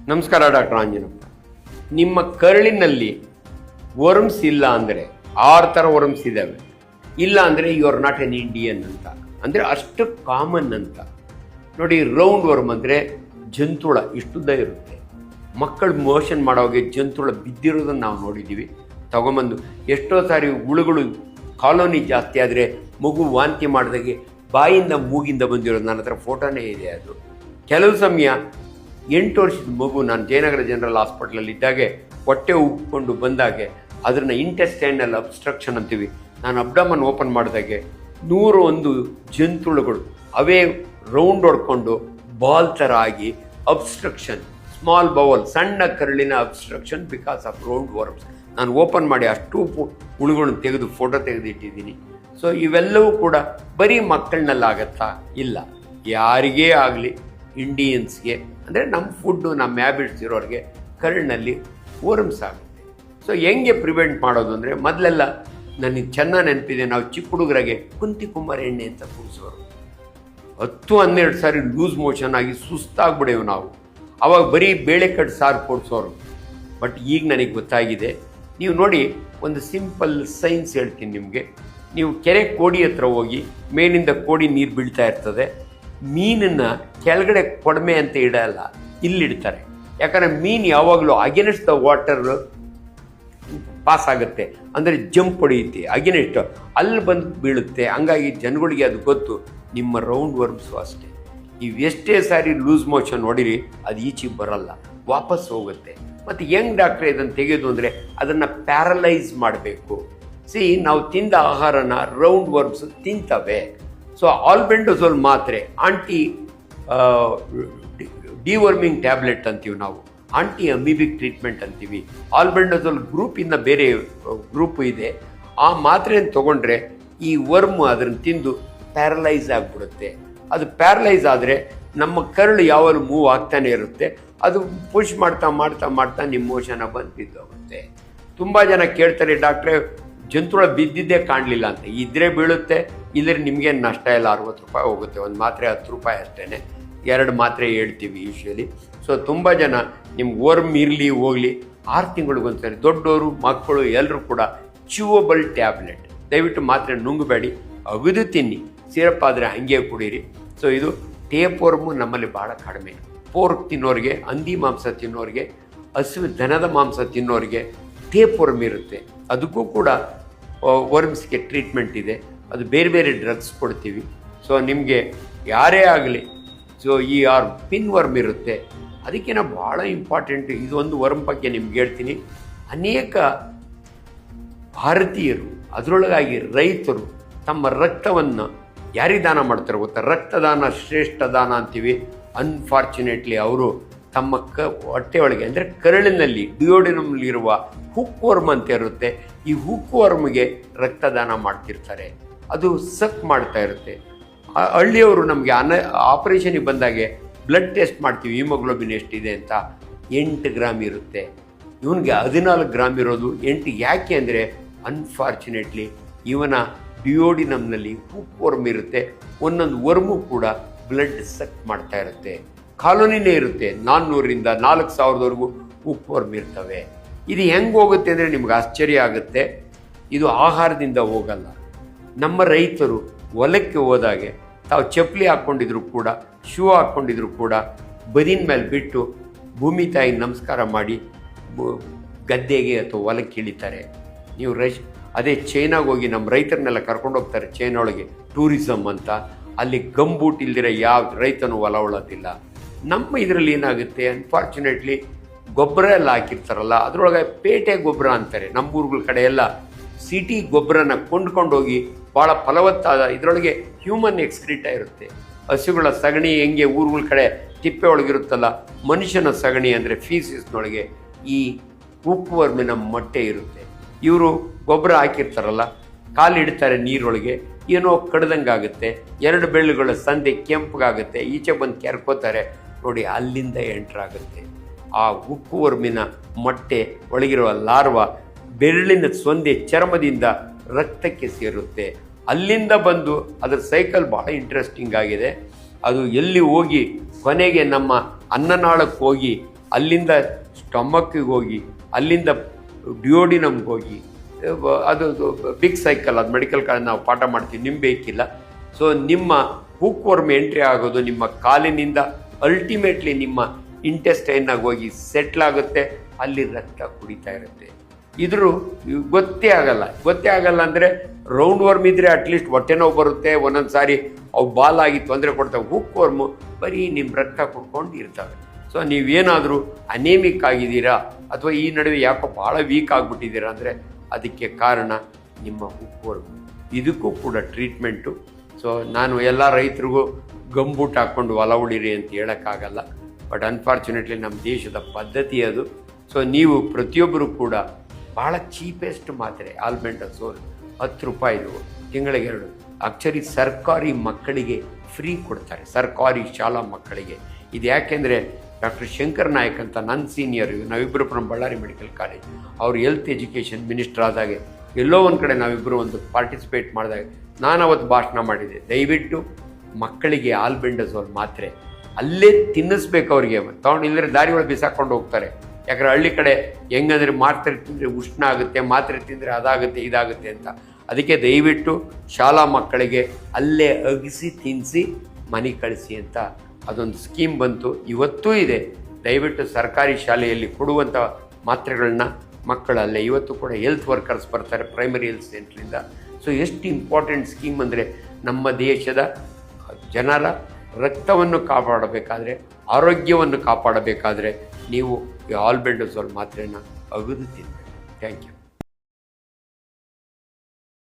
ನಮಸ್ಕಾರ ಡಾಕ್ಟರ್ ಆಂಜನಪ್ಪ. ನಿಮ್ಮ ಕರುಳಿನಲ್ಲಿ ವರ್ಮ್ಸ್ ಇಲ್ಲ ಅಂದರೆ 6 ಥರ ವರ್ಮ್ಸ್ ಇದ್ದಾವೆ. ಇಲ್ಲ ಅಂದರೆ you are not an Indian ಅಂತ, ಅಂದರೆ ಅಷ್ಟು ಕಾಮನ್ ಅಂತ. ನೋಡಿ, ರೌಂಡ್ ವರ್ಮ್ ಅಂದರೆ ಜಂತುಳ ಇಷ್ಟುದ್ದ ಇರುತ್ತೆ. ಮಕ್ಕಳು ಮೋಷನ್ ಮಾಡೋವಾಗ ಜಂತುಳ ಬಿದ್ದಿರೋದನ್ನು ನಾವು ನೋಡಿದ್ದೀವಿ. ತಗೊಂಬಂದು ಎಷ್ಟೋ ಸಾರಿ ಹುಳುಗಳು ಕಾಲೋನಿ ಜಾಸ್ತಿ ಆದರೆ ಮಗು ವಾಂತಿ ಮಾಡಿದಾಗೆ ಬಾಯಿಂದ ಮೂಗಿಂದ ಬಂದಿರೋದು ನನ್ನ ಹತ್ರ ಫೋಟೋನೇ ಇದೆ. ಅದು ಕೆಲವು ಸಮಯ 8 ವರ್ಷದ ಮಗು ನಾನು ಜಯನಗರ ಜನರಲ್ ಹಾಸ್ಪಿಟ್ಲಲ್ಲಿ ಇದ್ದಾಗೆ ಹೊಟ್ಟೆ ಉಬ್ಕೊಂಡು ಬಂದಾಗೆ ಅದನ್ನು ಇಂಟೆಸ್ಟೈನಲ್ ಅಬ್ಸ್ಟ್ರಕ್ಷನ್ ಅಂತೀವಿ. ನಾನು ಅಬ್ಡಮನ್ ಓಪನ್ ಮಾಡಿದಾಗೆ 101 ಜಂತುಳುಗಳು ಅವೇ ರೌಂಡ್ ಹೊಡ್ಕೊಂಡು ಬಾಲ್ ಥರ ಆಗಿ ಅಬ್ಸ್ಟ್ರಕ್ಷನ್, ಸ್ಮಾಲ್ ಬೌಲ್, ಸಣ್ಣ ಕರುಳಿನ obstruction because of round worms. ನಾನು ಓಪನ್ ಮಾಡಿ ಅಷ್ಟು ಹುಳುಗಳನ್ನು ತೆಗೆದು ಫೋಟೋ ತೆಗೆದಿಟ್ಟಿದ್ದೀನಿ. ಸೊ ಇವೆಲ್ಲವೂ ಕೂಡ ಬರೀ ಮಕ್ಕಳನ್ನಲ್ಲಾಗತ್ತಾ? ಇಲ್ಲ, ಯಾರಿಗೇ ಆಗಲಿ, ಇಂಡಿಯನ್ಸ್ಗೆ ಅಂದರೆ ನಮ್ಮ ಫುಡ್ಡು, ನಮ್ಮ ಹ್ಯಾಬಿಟ್ಸ್ ಇರೋರಿಗೆ ಕರುಳಿನಲ್ಲಿ ವರ್ಮ್ಸ್ ಆಗುತ್ತೆ. ಸೊ ಹೆಂಗೆ ಪ್ರಿವೆಂಟ್ ಮಾಡೋದು ಅಂದರೆ, ಮೊದಲೆಲ್ಲ ನನಗೆ ಚೆನ್ನಾಗಿ ನೆನಪಿದೆ, ನಾವು ಚಿಕ್ಕ ಹುಡುಗರಾಗೆ ಕುಂತಿ ಕುಂಬಾರ ಎಣ್ಣೆ ಅಂತ ಕೂರಿಸೋರು. 10-12 ಸಾರಿ ಲೂಸ್ ಮೋಷನ್ ಆಗಿ ಸುಸ್ತಾಗ್ಬಿಡೇವು ನಾವು. ಅವಾಗ ಬರೀ ಬೇಳೆಕಟ್ಟು ಸಾರು ಕೊಡಿಸೋರು. ಬಟ್ ಈಗ ನನಗೆ ಗೊತ್ತಾಗಿದೆ. ನೀವು ನೋಡಿ, ಒಂದು ಸಿಂಪಲ್ ಸೈನ್ಸ್ ಹೇಳ್ತೀನಿ ನಿಮಗೆ. ನೀವು ಕೆರೆ ಕೋಡಿ ಹತ್ರ ಹೋಗಿ, ಮೇಲಿಂದ ಕೋಡಿ ನೀರು ಬೀಳ್ತಾ ಇರ್ತದೆ, ಮೀನನ್ನು ಕೆಳಗಡೆ ಕೊಡಮೆ ಅಂತ ಇಡಲ್ಲ, ಇಲ್ಲಿಡ್ತಾರೆ. ಯಾಕಂದರೆ ಮೀನು ಯಾವಾಗಲೂ ಅಗೇನೆಸ್ಟ್ ದ ವಾಟರ್ ಪಾಸ್ ಆಗುತ್ತೆ, ಅಂದರೆ ಜಂಪ್ ಹೊಡೆಯುತ್ತೆ, ಅಗೇನೆಸ್ಟ್ ಅಲ್ಲಿ ಬಂದು ಬೀಳುತ್ತೆ. ಹಂಗಾಗಿ ಜನಗಳಿಗೆ ಅದು ಗೊತ್ತು. ನಿಮ್ಮ ರೌಂಡ್ ವರ್ಮ್ಸು ಅಷ್ಟೇ. ನೀವು ಎಷ್ಟೇ ಸಾರಿ ಲೂಸ್ ಮೋಷನ್ ನೋಡಿರಿ, ಅದು ಈಚೆಗೆ ಬರಲ್ಲ, ವಾಪಸ್ ಹೋಗುತ್ತೆ. ಮತ್ತು ಹೆಂಗೆ ಡಾಕ್ಟ್ರೆ ಇದನ್ನು ತೆಗೆಯೋದು ಅಂದರೆ, ಅದನ್ನು ಪ್ಯಾರಲೈಸ್ ಮಾಡಬೇಕು. ನಾವು ತಿಂದ ಆಹಾರನ ರೌಂಡ್ ವರ್ಮ್ಸ್ ತಿಂತವೆ. ಸೊ ಆಲ್ಬೆಂಡೋಸೋಲ್ ಮಾತ್ರೆ, ಆಂಟಿ ಡಿವರ್ಮಿಂಗ್ ಟ್ಯಾಬ್ಲೆಟ್ ಅಂತೀವಿ ನಾವು, ಆಂಟಿ ಅಮೀಬಿಕ್ ಟ್ರೀಟ್ಮೆಂಟ್ ಅಂತೀವಿ. ಆಲ್ಬೆಂಡೋಸೋಲ್ ಗ್ರೂಪಿಂದ ಬೇರೆ ಗ್ರೂಪು ಇದೆ. ಆ ಮಾತ್ರೆಯನ್ನು ತೊಗೊಂಡ್ರೆ ಈ ವರ್ಮ್ ಅದನ್ನು ತಿಂದು ಪ್ಯಾರಲೈಸ್ ಆಗಿಬಿಡುತ್ತೆ. ಅದು ಪ್ಯಾರಲೈಸ್ ಆದರೆ ನಮ್ಮ ಕರುಳು ಯಾವಾಗಲೂ ಮೂವ್ ಆಗ್ತಾನೆ ಇರುತ್ತೆ. ಅದು ಪುಷ್ ಮಾಡ್ತಾ ಮಾಡ್ತಾ ಮಾಡ್ತಾ ನಿಮ್ಮ ಮೋಷನ ಬಂದು ಬಿದ್ದೋಗುತ್ತೆ. ತುಂಬ ಜನ ಕೇಳ್ತಾರೆ, ಡಾಕ್ಟ್ರೇ ಜಂತುಳ ಬಿದ್ದಿದ್ದೇ ಕಾಣಲಿಲ್ಲ ಅಂತ. ಇದ್ರೆ ಬೀಳುತ್ತೆ, ಇಲ್ಲದ್ರೆ ನಿಮಗೇನು ನಷ್ಟ ಇಲ್ಲ, 60 ರೂಪಾಯಿ ಹೋಗುತ್ತೆ. ಒಂದು ಮಾತ್ರೆ 10 ರೂಪಾಯಿ ಅಷ್ಟೇ, 2 ಮಾತ್ರೆ ಹೇಳ್ತೀವಿ ಯೂಶ್ವಲಿ. ಸೊ ತುಂಬ ಜನ ನಿಮ್ಗೆ ವರ್ಮ್ ಇರಲಿ ಹೋಗಲಿ 6 ತಿಂಗಳಿಗೊಂದ್ಸರಿ, ದೊಡ್ಡವರು ಮಕ್ಕಳು ಎಲ್ಲರೂ ಕೂಡ ಚ್ಯೂವಬಲ್ ಟ್ಯಾಬ್ಲೆಟ್, ದಯವಿಟ್ಟು ಮಾತ್ರೆ ನುಂಗಬೇಡಿ, ಅಗದು ತಿನ್ನಿ. ಸಿರಪ್ ಆದರೆ ಹಂಗೆ ಕುಡೀರಿ. ಸೊ ಇದು ಟೇಪ್ ವರ್ಮು ನಮ್ಮಲ್ಲಿ ಭಾಳ ಕಡಿಮೆ. ಪೋರ್ಕ್ ತಿನ್ನೋರಿಗೆ, ಹಂದಿ ಮಾಂಸ ತಿನ್ನೋರಿಗೆ, ಹಸಿರು ದನದ ಮಾಂಸ ತಿನ್ನೋರಿಗೆ ಟೇಪ್ ವರ್ಮ್ ಇರುತ್ತೆ. ಅದಕ್ಕೂ ಕೂಡ ವರ್ಮ್ಸ್ಗೆ ಟ್ರೀಟ್ಮೆಂಟ್ ಇದೆ. ಅದು ಬೇರೆ ಬೇರೆ ಡ್ರಗ್ಸ್ ಕೊಡ್ತೀವಿ. ಸೊ ನಿಮಗೆ ಯಾರೇ ಆಗಲಿ, ಸೊ ಈ ಪಿನ್ ವರ್ಮ್ ಇರುತ್ತೆ, ಅದಕ್ಕಿಂತ ಭಾಳ ಇಂಪಾರ್ಟೆಂಟ್ ಇದೊಂದು ವರ್ಮ್ ಬಗ್ಗೆ ನಿಮ್ಗೆ ಹೇಳ್ತೀನಿ. ಅನೇಕ ಭಾರತೀಯರು, ಅದರೊಳಗಾಗಿ ರೈತರು ತಮ್ಮ ರಕ್ತವನ್ನು ಯಾರಿಗೆ ದಾನ ಮಾಡ್ತಾರೆ ಗೊತ್ತಾ? ರಕ್ತದಾನ ಶ್ರೇಷ್ಠ ದಾನ ಅಂತೀವಿ. ಅನ್ಫಾರ್ಚುನೇಟ್ಲಿ ಅವರು ತಮ್ಮ ಹೊಟ್ಟೆ ಒಳಗೆ, ಅಂದರೆ ಕರುಳಿನಲ್ಲಿ ಡಿಯೋಡಿನಮ್ಲಿರುವ ಹುಕ್ ವರ್ಮ್ ಅಂತ ಇರುತ್ತೆ, ಈ ಹುಕ್ ವರ್ಮ್ಗೆ ರಕ್ತದಾನ ಮಾಡ್ತಿರ್ತಾರೆ. ಅದು ಸಕ್ ಮಾಡ್ತಾ ಇರುತ್ತೆ. ಹಳ್ಳಿಯವರು ನಮಗೆ ಆಪರೇಷನಿಗೆ ಬಂದಾಗೆ ಬ್ಲಡ್ ಟೆಸ್ಟ್ ಮಾಡ್ತೀವಿ, ಹಿಮೋಗ್ಲೋಬಿನ್ ಎಷ್ಟಿದೆ ಅಂತ. 8 ಗ್ರಾಮ್ ಇರುತ್ತೆ. ಇವನಿಗೆ 14 ಗ್ರಾಮ್ ಇರೋದು. 8 ಯಾಕೆ ಅಂದರೆ ಅನ್ಫಾರ್ಚುನೇಟ್ಲಿ ಇವನ ಡಿಯೋಡಿನಮ್ನಲ್ಲಿ ಹುಕ್ ವರ್ಮ್ ಇರುತ್ತೆ. ಒಂದೊಂದು ವರ್ಮು ಕೂಡ ಬ್ಲಡ್ ಸಕ್ ಮಾಡ್ತಾ ಇರುತ್ತೆ. ಕಾಲೋನಿನೇ ಇರುತ್ತೆ, 400ರಿಂದ 4000ವರೆಗೂ ಹುಕ್ ವರ್ಮ್ ಇರ್ತವೆ. ಇದು ಹೆಂಗೆ ಹೋಗುತ್ತೆ ಅಂದರೆ ನಿಮ್ಗೆ ಆಶ್ಚರ್ಯ ಆಗುತ್ತೆ. ಇದು ಆಹಾರದಿಂದ ಹೋಗಲ್ಲ. ನಮ್ಮ ರೈತರು ಹೊಲಕ್ಕೆ ಹೋದಾಗೆ ತಾವು ಚಪ್ಪಲಿ ಹಾಕ್ಕೊಂಡಿದ್ರು ಕೂಡ, ಶೂ ಹಾಕ್ಕೊಂಡಿದ್ರು ಕೂಡ ಬದಿನ ಮೇಲೆ ಬಿಟ್ಟು ಭೂಮಿ ತಾಯಿ ನಮಸ್ಕಾರ ಮಾಡಿ ಗದ್ದೆಗೆ ಅಥವಾ ಹೊಲಕ್ಕೆ ಇಳಿತಾರೆ. ನೀವು ಅದೇ ಚೈನಾಗೆ ಹೋಗಿ ನಮ್ಮ ರೈತರನ್ನೆಲ್ಲ ಕರ್ಕೊಂಡು ಹೋಗ್ತಾರೆ, ಚೈನಾ ಒಳಗೆ ಟೂರಿಸಮ್ ಅಂತ. ಅಲ್ಲಿ ಗಂಬೂಟ್ ಇಲ್ದಿರ ಯಾವ ರೈತನೂ ಹೊಲ ಉಳೋದಿಲ್ಲ. ನಮ್ಮ ಇದರಲ್ಲಿ ಏನಾಗುತ್ತೆ, ಅನ್ಫಾರ್ಚುನೇಟ್ಲಿ ಗೊಬ್ಬರ ಎಲ್ಲ ಹಾಕಿರ್ತಾರಲ್ಲ, ಅದರೊಳಗೆ ಪೇಟೆ ಗೊಬ್ಬರ ಅಂತಾರೆ. ನಮ್ಮ ಊರುಗಳ ಕಡೆ ಎಲ್ಲ ಸಿಟಿ ಗೊಬ್ಬರನ ಕೊಂಡ್ಕೊಂಡೋಗಿ ಭಾಳ ಫಲವತ್ತಾದ ಇದರೊಳಗೆ ಹ್ಯೂಮನ್ ಎಕ್ಸ್ಕ್ರೀಟ ಇರುತ್ತೆ. ಹಸುಗಳ ಸಗಣಿ ಹೆಂಗೆ ಊರುಗಳ ಕಡೆ ತಿಪ್ಪೆ ಒಳಗಿರುತ್ತಲ್ಲ, ಮನುಷ್ಯನ ಸಗಣಿ ಅಂದರೆ ಫೀಸಿಸ್ನೊಳಗೆ ಈ ಹುಕ್ ವರ್ಮಿನ ಮೊಟ್ಟೆ ಇರುತ್ತೆ. ಇವರು ಗೊಬ್ಬರ ಹಾಕಿರ್ತಾರಲ್ಲ, ಕಾಲಿಡ್ತಾರೆ ನೀರೊಳಗೆ, ಏನೋ ಕಡ್ದಂಗೆ ಆಗುತ್ತೆ. 2 ಬೆಳ್ಳುಗಳ ಸಂದೆ ಕೆಂಪಗಾಗುತ್ತೆ, ಈಚೆ ಬಂದು ಕೆರ್ಕೋತಾರೆ ನೋಡಿ, ಅಲ್ಲಿಂದ ಎಂಟ್ರಾಗುತ್ತೆ. ಆ ಹುಕ್ ವರ್ಮಿನ ಮೊಟ್ಟೆ ಒಳಗಿರುವ ಲಾರ್ವಾ ಬೆರಳಿನ ಸೊಂದೆ ಚರ್ಮದಿಂದ ರಕ್ತಕ್ಕೆ ಸೇರುತ್ತೆ. ಅಲ್ಲಿಂದ ಬಂದು ಅದರ ಸೈಕಲ್ ಭಾಳ ಇಂಟ್ರೆಸ್ಟಿಂಗ್ ಆಗಿದೆ. ಅದು ಎಲ್ಲಿ ಹೋಗಿ ಕೊನೆಗೆ ನಮ್ಮ ಅನ್ನನಾಳಕ್ಕೆ ಹೋಗಿ ಅಲ್ಲಿಂದ ಸ್ಟಮಕ್ಕಿಗೆ ಹೋಗಿ ಅಲ್ಲಿಂದ ಡಿಯೋಡಿನಮ್ಗೆ ಹೋಗಿ ಅದು ಬಿಗ್ ಸೈಕಲ್, ಅದು ಮೆಡಿಕಲ್ ಕಾಲೇಜ್ ನಾವು ಪಾಠ ಮಾಡ್ತೀವಿ, ನಿಮ್ಗೆ ಬೇಕಿಲ್ಲ. ಸೊ ನಿಮ್ಮ ಹೂಕ್ವರ್ಮ್ ಎಂಟ್ರಿ ಆಗೋದು ನಿಮ್ಮ ಕಾಲಿನಿಂದ ಅಲ್ಟಿಮೇಟ್ಲಿ ನಿಮ್ಮ ಇಂಟೆಸ್ಟೈನಾಗಿ ಹೋಗಿ ಸೆಟ್ಲ್ ಆಗುತ್ತೆ, ಅಲ್ಲಿ ರಕ್ತ ಕುಡಿತಾ ಇರುತ್ತೆ. ಇದ್ರೂ ಗೊತ್ತೇ ಆಗಲ್ಲ ಅಂದರೆ ರೌಂಡ್ ವರ್ಮ್ ಇದ್ದರೆ ಅಟ್ಲೀಸ್ಟ್ ಹೊಟ್ಟೆ ನೋವು ಬರುತ್ತೆ, ಒಂದೊಂದು ಸಾರಿ ಅವು ಬಾಲಾಗಿ ತೊಂದರೆ ಕೊಡ್ತವೆ. ಹುಕ್ ವರ್ಮು ಬರೀ ನಿಮ್ಮ ರಕ್ತ ಕುಡ್ಕೊಂಡು ಇರ್ತವೆ. ಸೊ ನೀವೇನಾದರೂ ಅನೇಮಿಕ್ ಆಗಿದ್ದೀರಾ ಅಥವಾ ಈ ನಡುವೆ ಯಾಕೋ ಭಾಳ ವೀಕ್ ಆಗಿಬಿಟ್ಟಿದ್ದೀರಾ ಅಂದರೆ ಅದಕ್ಕೆ ಕಾರಣ ನಿಮ್ಮ ಹುಕ್ ವರ್ಮು. ಇದಕ್ಕೂ ಕೂಡ ಟ್ರೀಟ್ಮೆಂಟು. ಸೊ ನಾನು ಎಲ್ಲ ರೈತರಿಗೂ ಗಂಬೂಟ್ ಹಾಕ್ಕೊಂಡು ಹೊಲ ಉಳಿರಿ ಅಂತ ಹೇಳೋಕ್ಕಾಗಲ್ಲ, ಬಟ್ ಅನ್ಫಾರ್ಚುನೇಟ್ಲಿ ನಮ್ಮ ದೇಶದ ಪದ್ಧತಿ ಅದು. ಸೊ ನೀವು ಪ್ರತಿಯೊಬ್ಬರು ಕೂಡ ಭಾಳ ಚೀಪೆಸ್ಟ್ ಮಾತ್ರೆ ಆಲ್ಬೆಂಡಜೋಲ್ 10 ರೂಪಾಯಿದು ತಿಂಗಳಿಗೆ 2. ಆ್ಯಕ್ಚುಲಿ ಸರ್ಕಾರಿ ಮಕ್ಕಳಿಗೆ ಫ್ರೀ ಕೊಡ್ತಾರೆ, ಸರ್ಕಾರಿ ಶಾಲಾ ಮಕ್ಕಳಿಗೆ. ಇದು ಯಾಕೆಂದರೆ ಡಾಕ್ಟರ್ ಶಂಕರ್ ನಾಯಕ್ ಅಂತ ನನ್ನ ಸೀನಿಯರ್, ನಾವಿಬ್ಬರು ಫ್ರಮ್ ಬಳ್ಳಾರಿ ಮೆಡಿಕಲ್ ಕಾಲೇಜ್, ಅವರು ಹೆಲ್ತ್ ಎಜುಕೇಷನ್ ಮಿನಿಸ್ಟರ್ ಆದಾಗೆ ಎಲ್ಲೋ ಒಂದು ಕಡೆ ನಾವಿಬ್ಬರು ಒಂದು ಪಾರ್ಟಿಸಿಪೇಟ್ ಮಾಡಿದಾಗ ನಾನು ಅವತ್ತು ಭಾಷಣ ಮಾಡಿದೆ, ದಯವಿಟ್ಟು ಮಕ್ಕಳಿಗೆ ಆಲ್ಬೆಂಡಜೋಲ್ ಮಾತ್ರೆ ಅಲ್ಲೇ ತಿನ್ನಿಸ್ಬೇಕು ಅವ್ರಿಗೆ, ತೊಗೊಂಡು ಇಲ್ಲದ್ರೆ ದಾರಿ ಒಳಗೆ ಬಿಸಾಕೊಂಡು ಹೋಗ್ತಾರೆ. ಯಾಕಂದರೆ ಹಳ್ಳಿ ಕಡೆ ಹೆಂಗಂದರೆ ಮಾತ್ರೆ ತಿಂದರೆ ಉಷ್ಣ ಆಗುತ್ತೆ, ಮಾತ್ರೆ ತಿಂದರೆ ಅದಾಗುತ್ತೆ ಇದಾಗುತ್ತೆ ಅಂತ. ಅದಕ್ಕೆ ದಯವಿಟ್ಟು ಶಾಲಾ ಮಕ್ಕಳಿಗೆ ಅಲ್ಲೇ ಅಗಿಸಿ ತಿನ್ನಿಸಿ ಮನೆಗೆ ಕಳಿಸಿ ಅಂತ ಅದೊಂದು ಸ್ಕೀಮ್ ಬಂತು, ಇವತ್ತೂ ಇದೆ. ದಯವಿಟ್ಟು ಸರ್ಕಾರಿ ಶಾಲೆಯಲ್ಲಿ ಕೊಡುವಂಥ ಮಾತ್ರೆಗಳನ್ನ ಮಕ್ಕಳಲ್ಲೇ ಇವತ್ತು ಕೂಡ ಹೆಲ್ತ್ ವರ್ಕರ್ಸ್ ಬರ್ತಾರೆ ಪ್ರೈಮರಿ ಹೆಲ್ತ್ ಸೆಂಟ್ರಿಂದ. ಸೊ ಎಷ್ಟು ಇಂಪಾರ್ಟೆಂಟ್ ಸ್ಕೀಮ್ ಅಂದರೆ ನಮ್ಮ ದೇಶದ ಜನರ ರಕ್ತವನ್ನು ಕಾಪಾಡಬೇಕಾದ್ರೆ, ಆರೋಗ್ಯವನ್ನು ಕಾಪಾಡಬೇಕಾದ್ರೆ ನೀವು ಈ ಆಲ್ಬೆಂಡಜೋಲ್ ಮಾತ್ರೆನ ಅಗದು ತಿನ್ನಬೇಕು. Thank you.